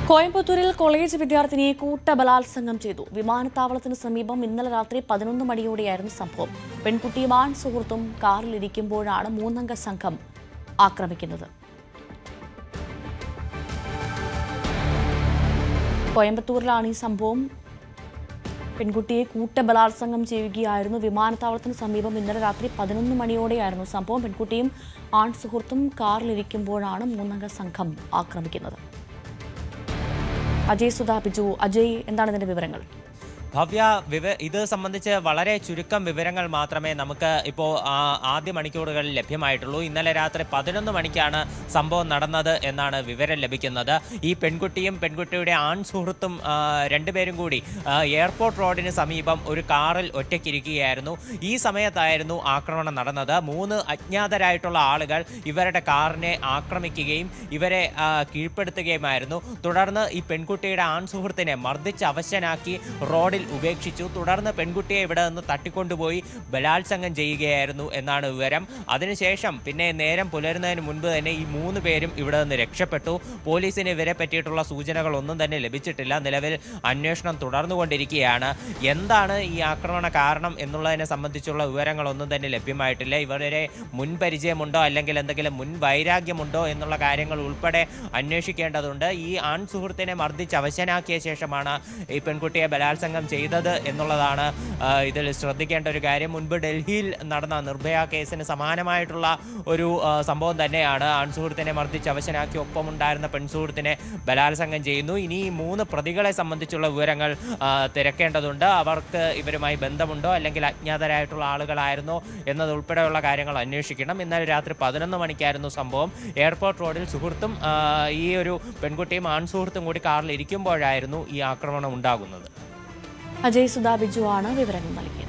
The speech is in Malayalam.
കോയമ്പത്തൂരിൽ കോളേജ് വിദ്യാർത്ഥിനിയെ കൂട്ടബലാത്സംഗം ചെയ്തു. വിമാനത്താവളത്തിന് സമീപം ഇന്നലെ രാത്രി 11 മണിയോടെയായിരുന്നു സംഭവം. പെൺകുട്ടിയും ആൺ സുഹൃത്തും കാറിലിരിക്കുമ്പോഴാണ് മൂന്നംഗ സംഘം ആക്രമിക്കുന്നത്. കോയമ്പത്തൂരിലാണ് ഈ സംഭവം. പെൺകുട്ടിയെ കൂട്ടബലാത്സംഗം ചെയ്യുകയായിരുന്നു. വിമാനത്താവളത്തിന് സമീപം ഇന്നലെ രാത്രി 11 മണിയോടെയായിരുന്നു സംഭവം. പെൺകുട്ടിയും ആൺ സുഹൃത്തും കാറിലിരിക്കുമ്പോഴാണ് മൂന്നംഗ സംഘം ആക്രമിക്കുന്നത്. അജയ് സുധാ ബിജു. അജയ്, എന്താണ് ഇതിന്റെ വിവരങ്ങൾ? ഭവ്യ, ഇത് സംബന്ധിച്ച് വളരെ ചുരുക്കം വിവരങ്ങൾ മാത്രമേ നമുക്ക് ഇപ്പോൾ ആദ്യ മണിക്കൂറുകളിൽ ലഭ്യമായിട്ടുള്ളൂ. ഇന്നലെ രാത്രി 11 മണിക്കാണ് സംഭവം നടന്നത് എന്നാണ് വിവരം ലഭിക്കുന്നത്. ഈ പെൺകുട്ടിയും പെൺകുട്ടിയുടെ ആൺ സുഹൃത്തും രണ്ടുപേരും കൂടി എയർപോർട്ട് റോഡിന് സമീപം ഒരു കാറിൽ ഒറ്റയ്ക്കിരിക്കുകയായിരുന്നു. ഈ സമയത്തായിരുന്നു ആക്രമണം നടന്നത്. 3 അജ്ഞാതരായിട്ടുള്ള ആളുകൾ ഇവരുടെ കാറിനെ ആക്രമിക്കുകയും ഇവരെ കീഴ്പ്പെടുത്തുകയുമായിരുന്നു. തുടർന്ന് ഈ പെൺകുട്ടിയുടെ ആൺ സുഹൃത്തിനെ മർദ്ദിച്ച് അവശനാക്കി റോഡിൽ ഉപേക്ഷിച്ചു. തുടർന്ന് പെൺകുട്ടിയെ ഇവിടെ നിന്ന് തട്ടിക്കൊണ്ടുപോയി ബലാത്സംഗം ചെയ്യുകയായിരുന്നു എന്നാണ് വിവരം. അതിനുശേഷം പിന്നെ നേരം പുലരുന്നതിന് മുൻപ് തന്നെ ഈ 3 പേരും ഇവിടെ നിന്ന് രക്ഷപ്പെട്ടു. പോലീസിന് ഇവരെ പറ്റിയിട്ടുള്ള സൂചനകളൊന്നും തന്നെ ലഭിച്ചിട്ടില്ല. നിലവിൽ അന്വേഷണം തുടർന്നുകൊണ്ടിരിക്കുകയാണ്. എന്താണ് ഈ ആക്രമണ കാരണം എന്നുള്ളതിനെ സംബന്ധിച്ചുള്ള വിവരങ്ങളൊന്നും തന്നെ ലഭ്യമായിട്ടില്ല. ഇവരെ മുൻപരിചയമുണ്ടോ അല്ലെങ്കിൽ എന്തെങ്കിലും മുൻ വൈരാഗ്യമുണ്ടോ എന്നുള്ള കാര്യങ്ങൾ ഉൾപ്പെടെ അന്വേഷിക്കേണ്ടതുണ്ട്. ഈ ആൺ സുഹൃത്തിനെ മർദ്ദിച്ച് അവശനാക്കിയ ശേഷമാണ് ഈ പെൺകുട്ടിയെ ബലാത്സംഗം ചെയ്തത് എന്നുള്ളതാണ് ഇതിൽ ശ്രദ്ധിക്കേണ്ട ഒരു കാര്യം. മുൻപ് ഡൽഹിയിൽ നടന്ന നിർഭയ കേസിന് സമാനമായിട്ടുള്ള ഒരു സംഭവം തന്നെയാണ്. ആൺസുഹൃത്തിനെ മർദ്ദിച്ച് അവശനാക്കി ഒപ്പമുണ്ടായിരുന്ന പെൺസുഹൃത്തിനെ ബലാത്സംഗം ചെയ്യുന്നു. ഇനി ഈ 3 പ്രതികളെ സംബന്ധിച്ചുള്ള വിവരങ്ങൾ തിരക്കേണ്ടതുണ്ട്. അവർക്ക് ഇവരുമായി ബന്ധമുണ്ടോ അല്ലെങ്കിൽ അജ്ഞാതരായിട്ടുള്ള ആളുകളായിരുന്നോ എന്നതുൾപ്പെടെയുള്ള കാര്യങ്ങൾ അന്വേഷിക്കണം. ഇന്നലെ രാത്രി 11 മണിക്കായിരുന്നു സംഭവം. എയർപോർട്ട് റോഡിൽ സുഹൃത്തും ഈ ഒരു പെൺകുട്ടിയും ആൺസുഹൃത്തും കൂടി കാറിൽ ഇരിക്കുമ്പോഴായിരുന്നു ഈ ആക്രമണം ഉണ്ടാകുന്നത്. അജയ് സുധാ ബിജു ആണ് വിവരങ്ങൾ നൽകിയത്.